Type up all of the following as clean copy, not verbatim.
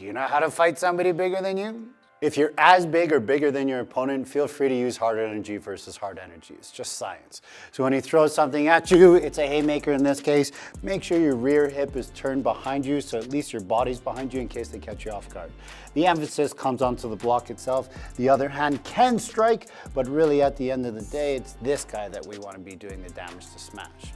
Do you know how to fight somebody bigger than you? If you're as big or bigger than your opponent, feel free to use hard energy versus hard energy. It's just science. So when he throws something at you, it's a haymaker in this case, make sure your rear hip is turned behind you so at least your body's behind you in case they catch you off guard. The emphasis comes onto the block itself. The other hand can strike, but really at the end of the day, it's this guy that we want to be doing the damage to smash.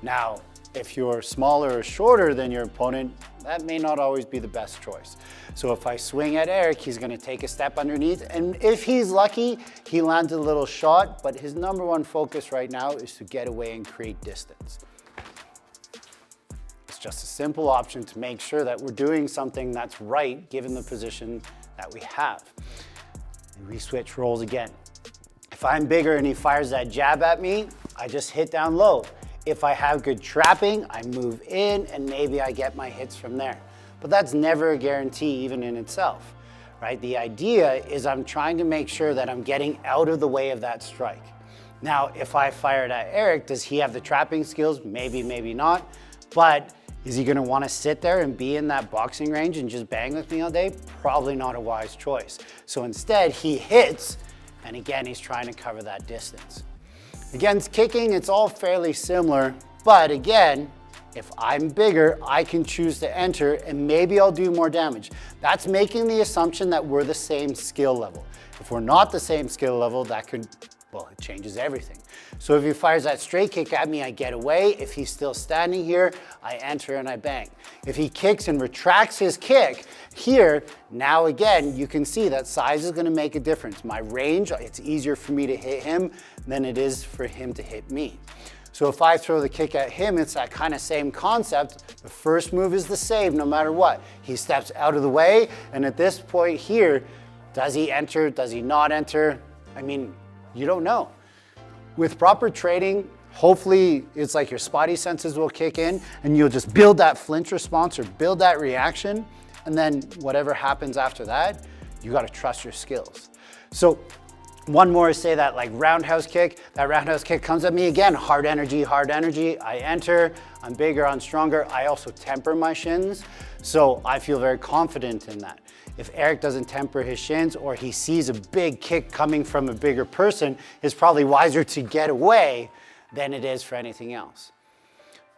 Now, if you're smaller or shorter than your opponent, that may not always be the best choice. So if I swing at Eric, he's gonna take a step underneath, and if he's lucky, he lands a little shot, but his number one focus right now is to get away and create distance. It's just a simple option to make sure that we're doing something that's right, given the position that we have. And we switch roles again. If I'm bigger and he fires that jab at me, I just hit down low. If I have good trapping, I move in and maybe I get my hits from there. But that's never a guarantee even in itself, right? The idea is I'm trying to make sure that I'm getting out of the way of that strike. Now, if I fired at Eric, does he have the trapping skills? Maybe, maybe not. But is he gonna wanna sit there and be in that boxing range and just bang with me all day? Probably not a wise choice. So instead, he hits, and again, he's trying to cover that distance. Against kicking, it's all fairly similar, but again, if I'm bigger, I can choose to enter and maybe I'll do more damage. That's making the assumption that we're the same skill level. If we're not the same skill level, that could, well, it changes everything. So if he fires that straight kick at me, I get away. If he's still standing here, I enter and I bang. If he kicks and retracts his kick here, now again, you can see that size is gonna make a difference. My range, it's easier for me to hit him than it is for him to hit me. So if I throw the kick at him, it's that kind of same concept. The first move is the save no matter what. He steps out of the way, and at this point here, does he enter, does he not enter? I mean, you don't know. With proper training, hopefully it's like your spotty senses will kick in and you'll just build that flinch response or build that reaction, and then whatever happens after that, you gotta trust your skills. So one more is say that like roundhouse kick. That roundhouse kick comes at me again, hard energy, I enter, I'm bigger, I'm stronger. I also temper my shins, so I feel very confident in that. If Eric doesn't temper his shins or he sees a big kick coming from a bigger person, it's probably wiser to get away than it is for anything else.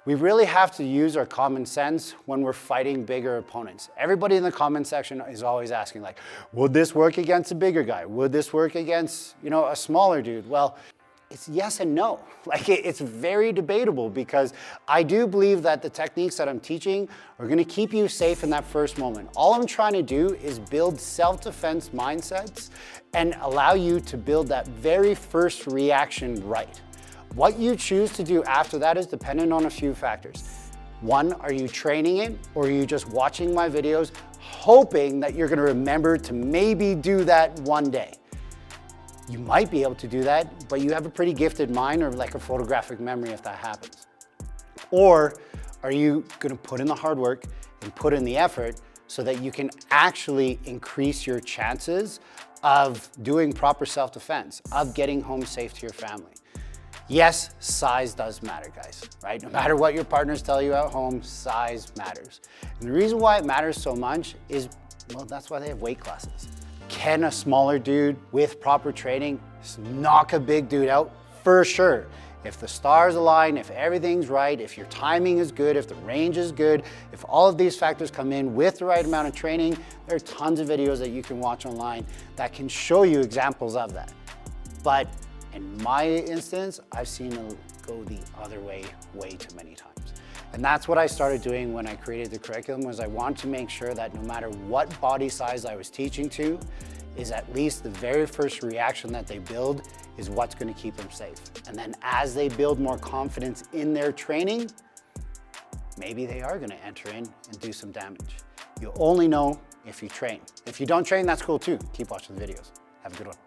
We really have to use our common sense when we're fighting bigger opponents. Everybody in the comment section is always asking like, would this work against a bigger guy? Would this work against, a smaller dude? Well, it's yes and no. Like it's very debatable because I do believe that the techniques that I'm teaching are gonna keep you safe in that first moment. All I'm trying to do is build self-defense mindsets and allow you to build that very first reaction right. What you choose to do after that is dependent on a few factors. One, are you training it or are you just watching my videos hoping that you're gonna remember to maybe do that one day? You might be able to do that, but you have a pretty gifted mind or like a photographic memory if that happens. Or are you gonna put in the hard work and put in the effort so that you can actually increase your chances of doing proper self-defense, of getting home safe to your family? Yes, size does matter, guys, right? No matter what your partners tell you at home, size matters. And the reason why it matters so much is, well, that's why they have weight classes. Can a smaller dude with proper training knock a big dude out? For sure. If the stars align, if everything's right, if your timing is good, if the range is good, if all of these factors come in with the right amount of training, there are tons of videos that you can watch online that can show you examples of that. But in my instance, I've seen it go the other way too many times. And that's what I started doing when I created the curriculum, was I wanted to make sure that no matter what body size I was teaching to, is at least the very first reaction that they build is what's gonna keep them safe. And then as they build more confidence in their training, maybe they are gonna enter in and do some damage. You only know if you train. If you don't train, that's cool too. Keep watching the videos. Have a good one.